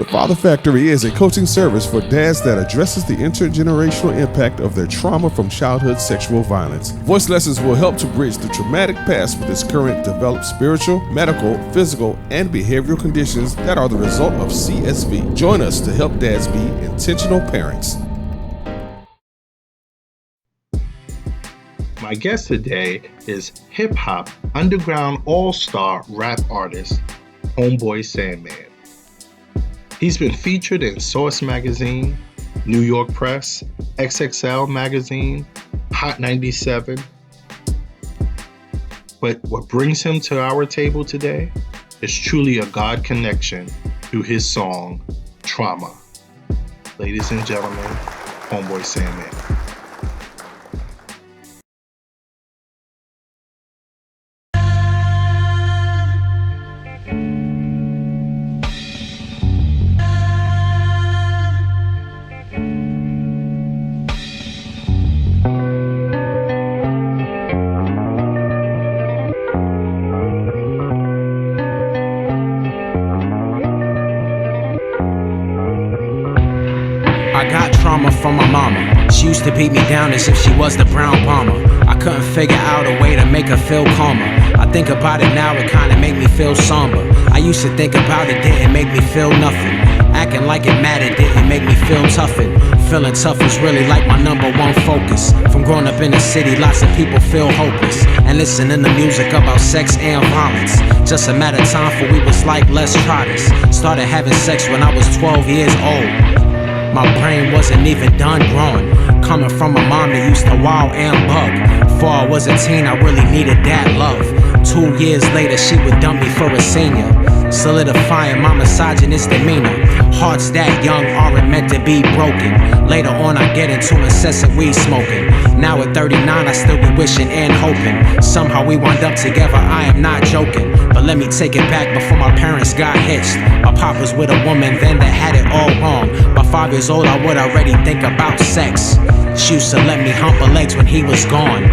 The Father Factory is a coaching service for dads that addresses the intergenerational impact of their trauma from childhood sexual violence. Voice lessons will help to bridge the traumatic past with its current developed spiritual, medical, physical, and behavioral conditions that are the result of CSV. Join us to help dads be intentional parents. My guest today is hip-hop underground all-star rap artist, Homeboy Sandman. He's been featured in Source Magazine, New York Press, XXL Magazine, Hot 97. But what brings him to our table today is truly a God connection through his song, Trauma. Ladies and gentlemen, Homeboy Sandman. I got trauma from my mama. She used to beat me down as if she was the brown bomber. I couldn't figure out a way to make her feel calmer. I think about it now, it kinda make me feel somber. I used to think about it, didn't make me feel nothing. Acting like it mattered didn't make me feel toughened. Feeling tough was really like my number one focus. From growing up in the city, lots of people feel hopeless and listening to music about sex and violence. Just a matter of time for we was like, let's try this. Started having sex when I was 12 years old. My brain wasn't even done growing. Coming from a mom that used to wow and bug. Before I was a teen, I really needed that love. 2 years later, she would dump me for a senior, solidifying my misogynist demeanor. Hearts that young aren't meant to be broken. Later on, I get into incessant weed smoking. Now at 39, I still be wishing and hoping somehow we wind up together, I am not joking. But let me take it back before my parents got hitched. My pop was with a woman then that had it all wrong. By 5 years old, I would already think about sex. She used to let me hump her legs when he was gone.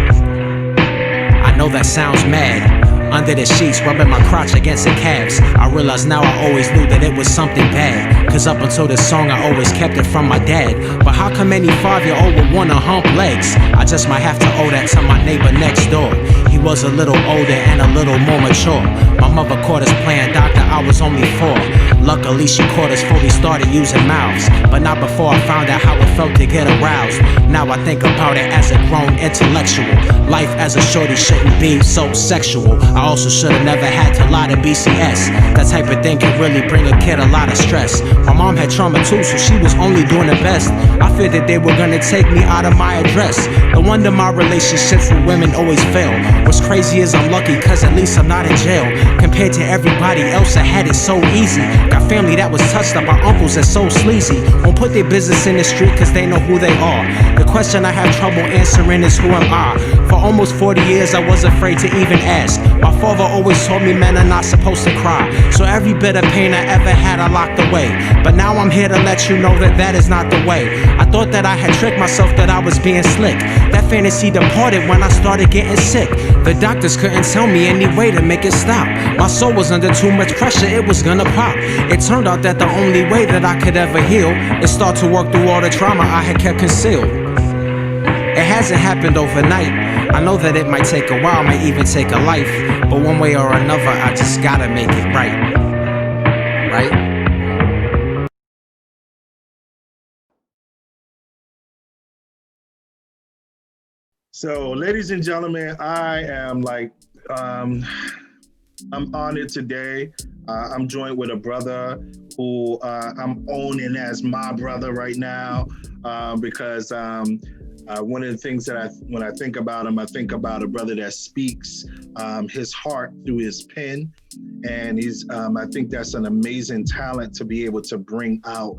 I know that sounds mad. Under the sheets, rubbing my crotch against the calves. I realize now I always knew that it was something bad. Cause up until this song, I always kept it from my dad. But how come any 5-year-old would wanna hump legs? I just might have to owe that to my neighbor next door. He was a little older and a little more mature. My mother caught us playing doctor, I was only 4. Luckily she caught us before we started using mouths. But not before I found out how it felt to get aroused. Now I think about it as a grown intellectual. Life as a shorty shouldn't be so sexual. I also should've never had to lie to BCS. That type of thing can really bring a kid a lot of stress. My mom had trauma too, so she was only doing her best. I feared that they were gonna take me out of my address. No wonder my relationships with women always fail. What's crazy is I'm lucky cause at least I'm not in jail. Compared to everybody else, I had it so easy. Got family that was touched up by uncles that's so sleazy. Won't put their business in the street cause they know who they are. The question I have trouble answering is who am I? For almost 40 years I was afraid to even ask. My father always told me men are not supposed to cry. So every bit of pain I ever had I locked away. But now I'm here to let you know that that is not the way. I thought that I had tricked myself that I was being slick. That fantasy departed when I started getting sick. The doctors couldn't tell me any way to make it stop. My soul was under too much pressure, it was gonna pop. It turned out that the only way that I could ever heal is start to work through all the trauma I had kept concealed. It hasn't happened overnight. I know that it might take a while, might even take a life. But one way or another, I just gotta make it right. Right? So, ladies and gentlemen, I am I'm honored today. I'm joined with a brother who I'm owning as my brother right now because one of the things that when I think about him, I think about a brother that speaks his heart through his pen. And he's, I think that's an amazing talent to be able to bring out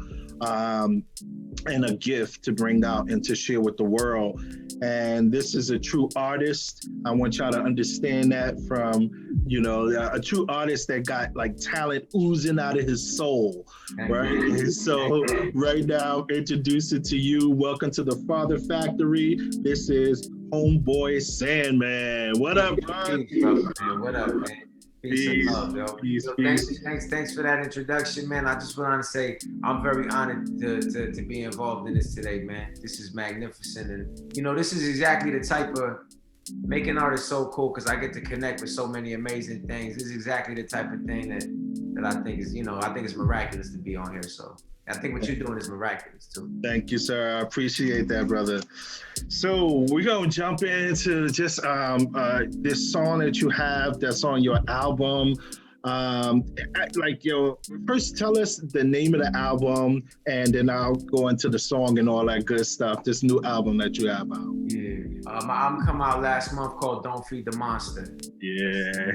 and a gift to bring out and to share with the world. And this is a true artist. I want y'all to understand that from, a true artist that got like talent oozing out of his soul, right? So right now, introduce it to you. Welcome to the Father Factory. This is Homeboy Sandman. What up, bro? What up, man? Peace and love, yo. Peace, Yo, peace. thanks for that introduction, man. I just want to say I'm very honored to be involved in this today, man. This is magnificent, and this is exactly the type of making art is so cool because I get to connect with so many amazing things. This is exactly the type of thing that I think is, I think it's miraculous to be on here. So I think what you're doing is miraculous too. Thank you, sir. I appreciate that, brother. So we're gonna jump into just this song that you have that's on your album. First tell us the name of the album, and then I'll go into the song and all that good stuff. This new album that you have out. Yeah, my album come out last month called "Don't Feed the Monster." Yeah.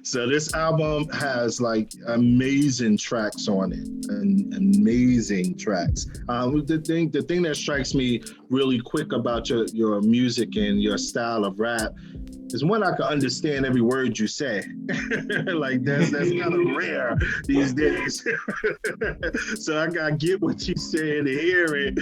So this album has like amazing tracks on it, and amazing tracks. The thing that strikes me really quick about your music and your style of rap is when I can understand every word you say. Like that's kind of rare these days. So I gotta get what you say to hear it.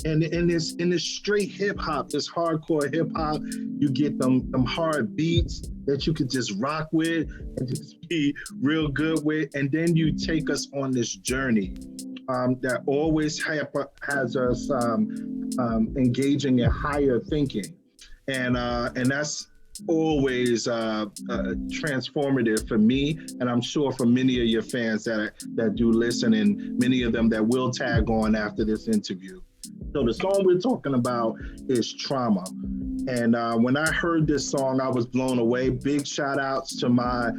And in this straight hip hop, this hardcore hip hop, you get them hard beats that you could just rock with and just be real good with. And then you take us on this journey that always has us engaging in higher thinking. And that's always transformative for me, and I'm sure for many of your fans that do listen, and many of them that will tag on after this interview. So the song we're talking about is Trauma. And when I heard this song, I was blown away. Big shout outs to my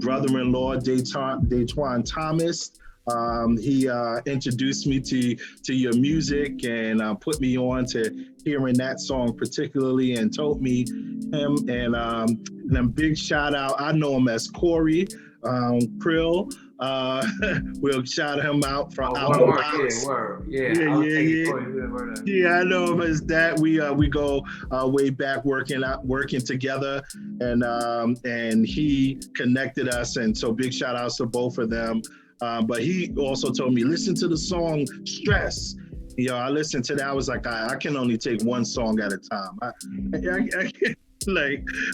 brother-in-law, Daytwan Thomas. He introduced me to your music and put me on to hearing that song particularly, and told me him, and then big shout out, I know him as Corey Krill. We'll shout him out from Album Box. Yeah, I know him as that. We go way back working together, and he connected us, and so big shout outs to both of them. But he also told me, listen to the song Stress. I listened to that. I was like, I can only take one song at a time.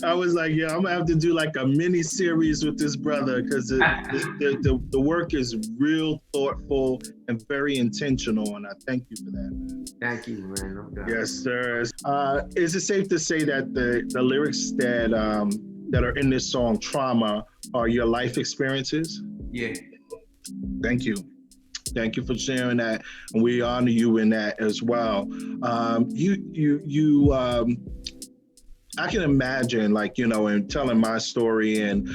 I was like, yeah, I'm gonna have to do like a mini series with this brother, because the work is real thoughtful and very intentional, and I thank you for that, man. Thank you, man. No doubt. Yes, sir. Is it safe to say that the lyrics that are in this song, Trauma, are your life experiences? Yeah. Thank you. Thank you for sharing that, and we honor you in that as well. I can imagine, in telling my story, and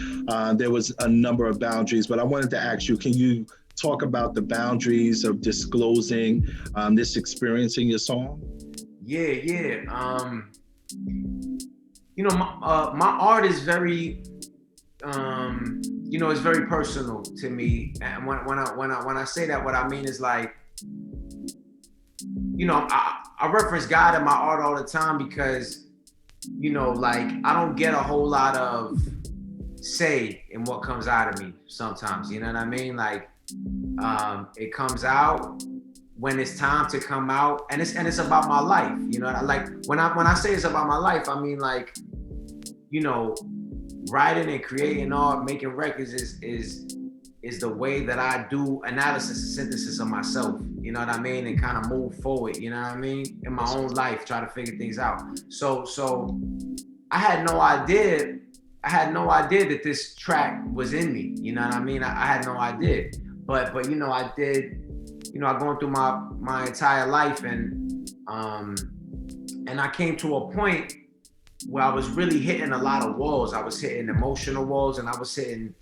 there was a number of boundaries, but I wanted to ask you, can you talk about the boundaries of disclosing this experience in your song? Yeah. My art is very, it's very personal to me. And when I say that, what I mean is I reference God in my art all the time, because I don't get a whole lot of say in what comes out of me sometimes, you know what I mean? It comes out when it's time to come out, and it's about my life, when I say it's about my life, I mean writing and creating art, making records is the way that I do analysis and synthesis of myself, you know what I mean? And kind of move forward, you know what I mean? In my own life, try to figure things out. So I had no idea that this track was in me, you know what I mean? I had no idea, but I did, I've gone through my entire life, and I came to a point where I was really hitting a lot of walls. I was hitting emotional walls, and I was hitting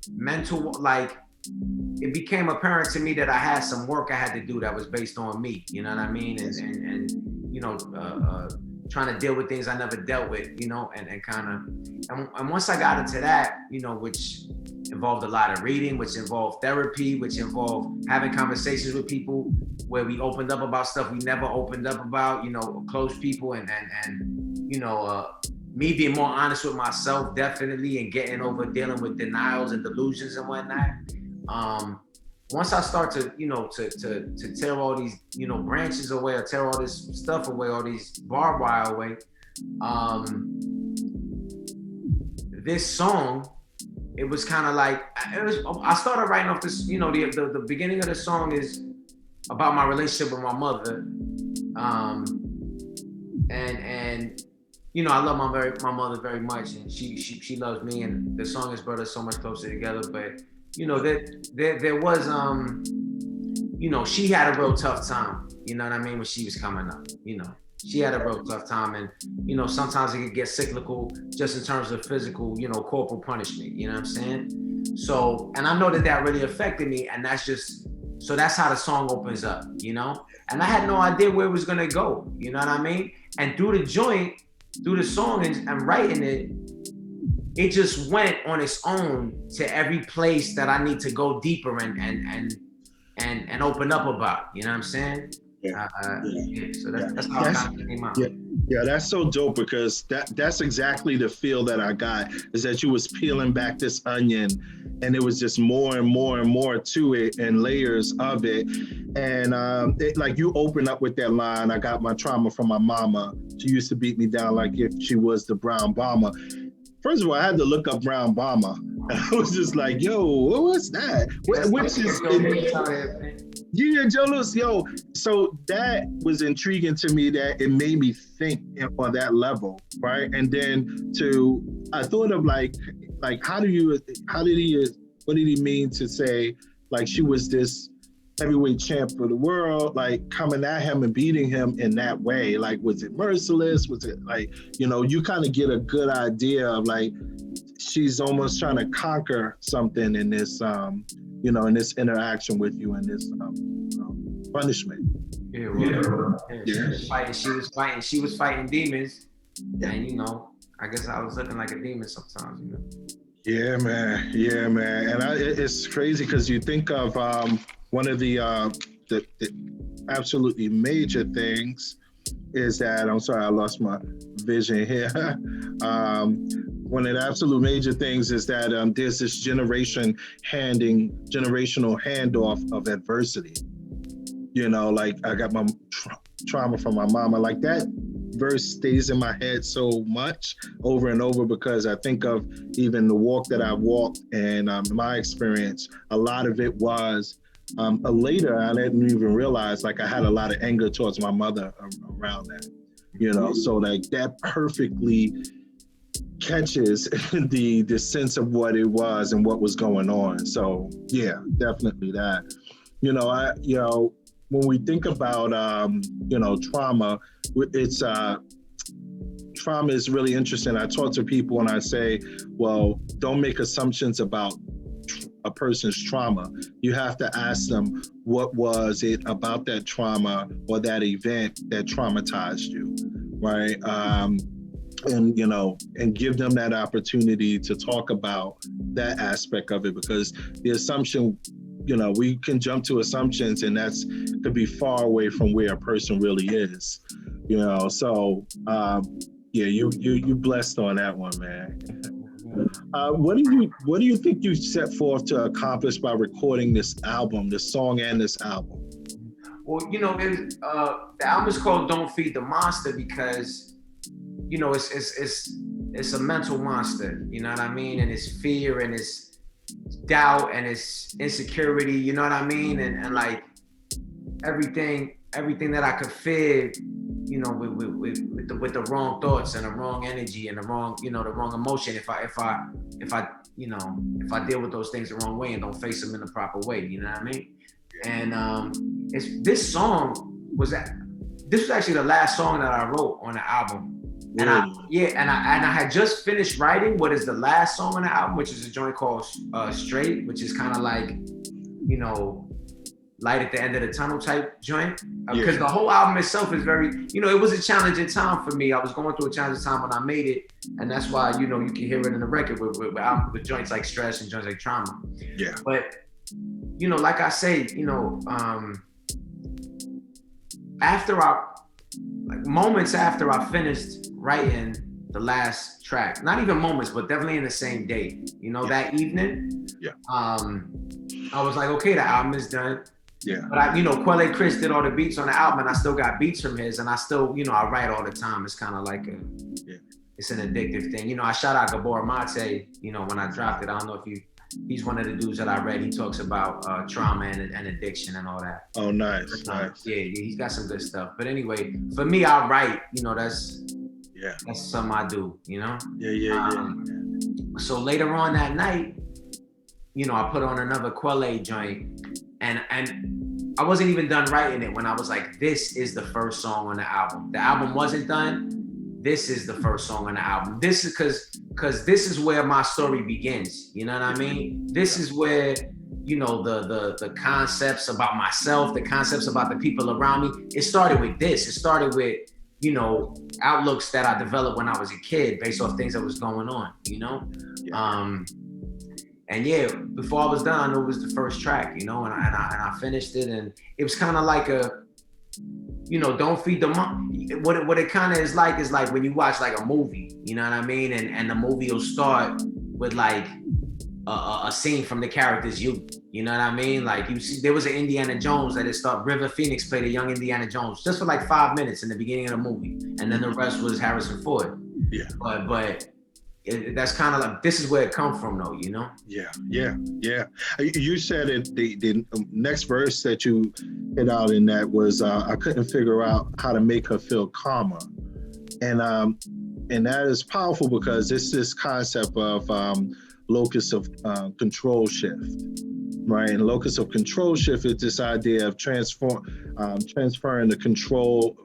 mental, it became apparent to me that I had some work I had to do that was based on me, you know what I mean? And trying to deal with things I never dealt with, and once I got into that, which involved a lot of reading, which involved therapy, which involved having conversations with people where we opened up about stuff we never opened up about, close people, and me being more honest with myself, definitely, and getting over dealing with denials and delusions and whatnot. Once I start to tear all these, branches away, or tear all this stuff away, all these barbed wire away, this song, it was kind of like, I started writing off this, you know, the beginning of the song is about my relationship with my mother. And you know, I love my mother very much, and she loves me, and the song has brought us so much closer together. But you know, there was you know, she had a real tough time, you know what I mean, when she was coming up. You know, she had a real tough time, and you know, sometimes it could get cyclical just in terms of physical, you know, corporal punishment, you know what I'm saying? So, and I know that really affected me, and so that's how the song opens up, you know? And I had no idea where it was gonna go, you know what I mean? And through the song and writing it, it just went on its own to every place that I need to go deeper and open up about, you know what I'm saying? Yeah. So that's how it kind of came out. Yeah, that's so dope, because that's exactly the feel that I got, is that you was peeling back this onion, and it was just more and more and more to it, and layers of it. And like you open up with that line, I got my trauma from my mama. She used to beat me down like if she was the brown bomber. First of all, I had to look up brown bomber. I was just like, yo, what's that? Which is yeah, Joe Lewis, yo. So that was intriguing to me, that it made me think on that level, right? And then I thought of like what did he mean to say, like, she was this heavyweight champ for the world, like coming at him and beating him in that way? Like, was it merciless? Was it like, you know, you kind of get a good idea of like, she's almost trying to conquer something in this, you know, in this interaction with you, and this punishment. She was fighting demons, and you know, I guess I was looking like a demon sometimes, you know. Yeah, man. And it's crazy, because you think of one of the absolutely major things is that, I'm sorry, I lost my vision here. One of the absolute major things is that there's this generational handoff of adversity. You know, like, I got my trauma from my mama. Like, that verse stays in my head so much over and over, because I think of even the walk that I walked, and my experience, a lot of it was later, I didn't even realize, like, I had a lot of anger towards my mother around that, you know. So like, that perfectly catches the sense of what it was and what was going on. So yeah, definitely that. You know, when we think about you know, trauma, it's trauma is really interesting. I talk to people and I say, well, don't make assumptions about a person's trauma. You have to ask them, what was it about that trauma or that event that traumatized you, right? And, you know, and give them that opportunity to talk about that aspect of it, because the assumption, you know, we can jump to assumptions, and that's could be far away from where a person really is, you know. So yeah, you blessed on that one, man. What do you think you set forth to accomplish by recording this album, this song and this album? Well, you know, the album is called "Don't Feed the Monster" because, you know, it's a mental monster, you know what I mean? And it's fear, and it's doubt, and it's insecurity, you know what I mean? And like everything that I could fear, you know, with the wrong thoughts and the wrong energy and the wrong emotion, if I deal with those things the wrong way and don't face them in the proper way, you know what I mean? And this was actually the last song that I wrote on the album. And I had just finished writing what is the last song on the album, which is a joint called Straight, which is kind of like, you know, light at the end of the tunnel type joint. Because the whole album itself is very, you know, it was a challenging time for me. I was going through a challenging time when I made it. And that's why, you know, you can hear it in the record with joints like Stress and joints like Trauma. Yeah. But, you know, like I say, you know, moments after I finished writing the last track, not even moments, but definitely in the same day, you know, that evening, I was like, okay, the album is done. Yeah. But you know, Quelle Chris did all the beats on the album, and I still got beats from his, and I still, you know, I write all the time. It's kind of like it's an addictive thing. You know, I shout out Gabor Mate, you know, when I dropped it. I don't know if he's one of the dudes that I read. He talks about trauma and addiction and all that. Oh, nice. Yeah, he's got some good stuff. But anyway, for me, I write, you know, that's something I do, you know? Yeah. So later on that night, you know, I put on another Quelle joint, and I wasn't even done writing it when I was like, this is the first song on the album. The album wasn't done. This is the first song on the album. This is because this is where my story begins. You know what I mean? This is where, you know, the concepts about myself, the concepts about the people around me, it started with this. It started with, you know, outlooks that I developed when I was a kid based off things that was going on, you know? And yeah, before I was done, I knew it was the first track, you know, and I finished it, and it was kind of like a, you know, don't feed the monkey. What it kind of is like when you watch like a movie, you know what I mean? And the movie will start with like a scene from the character's youth, you know what I mean? Like you see, there was an Indiana Jones that it started, River Phoenix played a young Indiana Jones just for like 5 minutes in the beginning of the movie. And then the rest was Harrison Ford. Yeah. But that's kind of like, this is where it come from though, you know? Yeah. You said it, the next verse that you hit out in that was, I couldn't figure out how to make her feel calmer. And that is powerful because it's this concept of locus of control shift, right? And locus of control shift is this idea of transferring the control,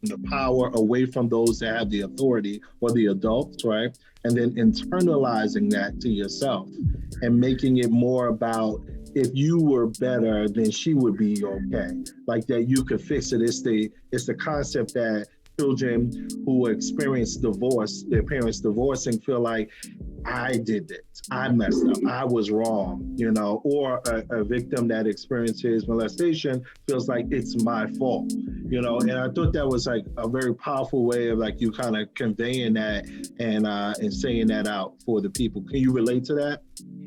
the power away from those that have the authority or the adults, right? And then internalizing that to yourself and making it more about, if you were better, then she would be okay. Like that you could fix it. It's the concept that children who experience divorce, their parents divorcing, feel like, I did it, I messed up, I was wrong, you know, or a victim that experiences molestation feels like it's my fault, you know. And I thought that was like a very powerful way of like you kind of conveying that and saying that out for the people. Can you relate to that?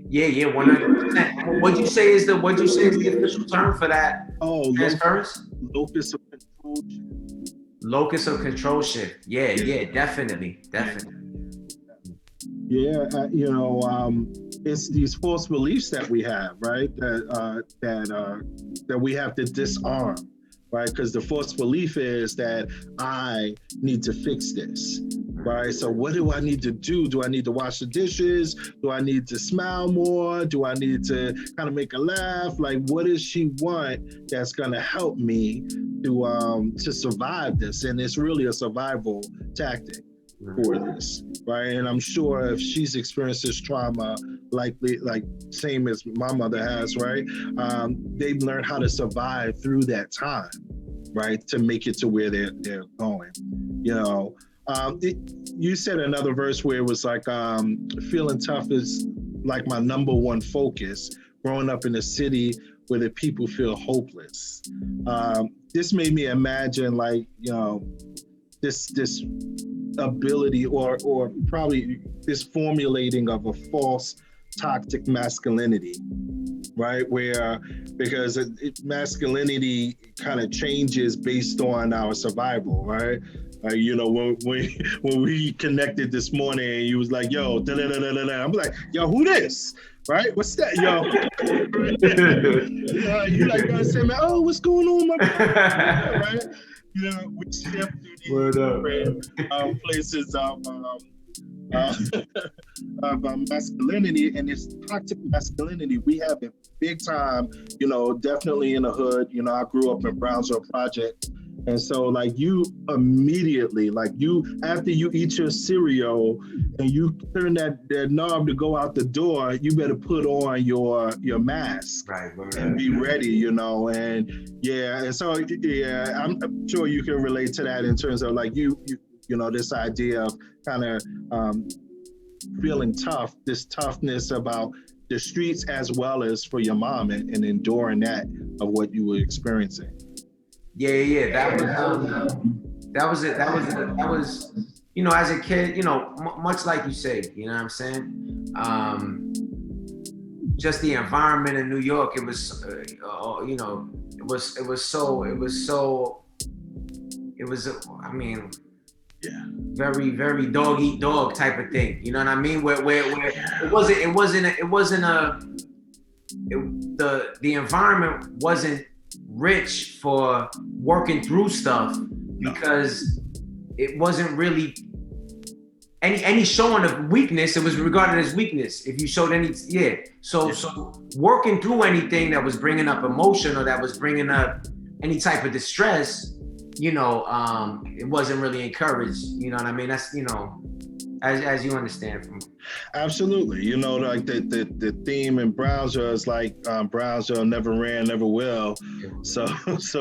Yeah, 100%. What'd you say is the official term for that? Oh, transference? Locus of control shift. Locus of control shift. Yeah, definitely. Yeah, you know, it's these false beliefs that we have, right? That we have to disarm, right? Because the false belief is that I need to fix this, right? So what do I need to do? Do I need to wash the dishes? Do I need to smile more? Do I need to kind of make her laugh? Like, what does she want that's gonna help me to survive this? And it's really a survival tactic for this, right? And I'm sure if she's experienced this trauma, like same as my mother has, right? They've learned how to survive through that time, right? To make it to where they're going, you know. You said another verse where it was like, feeling tough is like my number one focus, growing up in a city where the people feel hopeless. This made me imagine like, you know, this ability or probably this formulating of a false toxic masculinity, right? Because masculinity kind of changes based on our survival, right? You know, when we connected this morning and you was like, yo, da-da-da-da-da, I'm like, yo, who this? Right? What's that, yo? You like gonna say, man, oh, what's going on, my brother? Right? You know, we step through these different places of masculinity, and this toxic masculinity we have it big time, you know, definitely in the hood. You know, I grew up in Brownsville Project. And so like you immediately, like you, after you eat your cereal and you turn that knob to go out the door, you better put on your mask and be ready, you know. And yeah, and so yeah, I'm sure you can relate to that in terms of like you know, this idea of kind of feeling tough, this toughness about the streets as well as for your mom and enduring that of what you were experiencing. Yeah. That was it. That was, you know, as a kid, you know, much like you said, you know what I'm saying? Just the environment in New York, it was, you know, I mean, Yeah. very, very dog eat dog type of thing. You know what I mean? Where the environment wasn't rich for working through stuff because it wasn't really any showing of weakness. It was regarded as weakness if you showed any. So working through anything that was bringing up emotion or that was bringing up any type of distress, it wasn't really encouraged. You know what I mean? That's, as you understand from. Absolutely. Like the theme in Brownsville is like Brownsville never ran, never will. So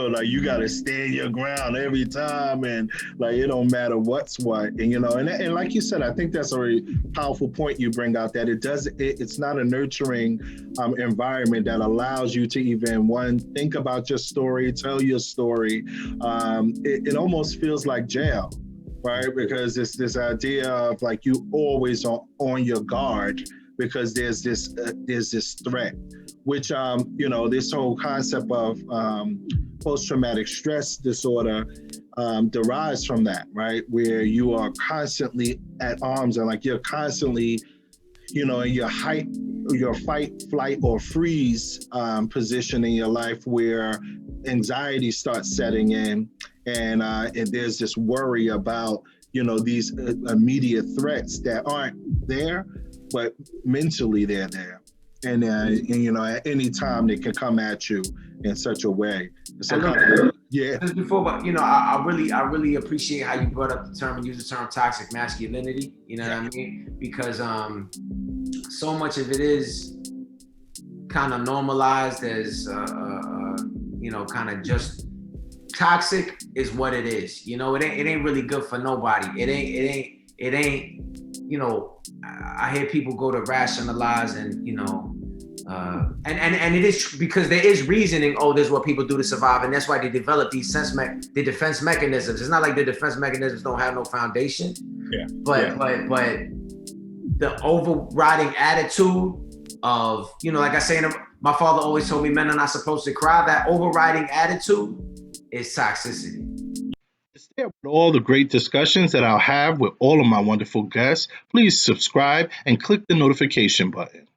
like you got to stand your ground every time, and like it don't matter what's what. And and like you said, I think that's a very powerful point you bring out, that it's not a nurturing environment that allows you to even think about your story, tell your story. It almost feels like jail. Right, because it's this idea of like you always on your guard because there's this threat, which this whole concept of post-traumatic stress disorder derives from that, right? Where you are constantly at arms and like you're constantly, in your fight, flight, or freeze position in your life, where anxiety starts setting in, and there's this worry about these immediate threats that aren't there, but mentally they're there, and at any time they can come at you in such a way. So Just before, but I really appreciate how you brought up the term and used the term toxic masculinity. You know what I mean? Because so much of it is kind of normalized as kind of just toxic is what it is. It ain't really good for nobody. It ain't. I hear people go to rationalize and and it is because there is reasoning. Oh, this is what people do to survive, and that's why they develop these the defense mechanisms. It's not like the defense mechanisms don't have no foundation. But the overriding attitude of like I say, my father always told me, men are not supposed to cry. That overriding attitude is toxicity. To stay up with all the great discussions that I'll have with all of my wonderful guests, please subscribe and click the notification button.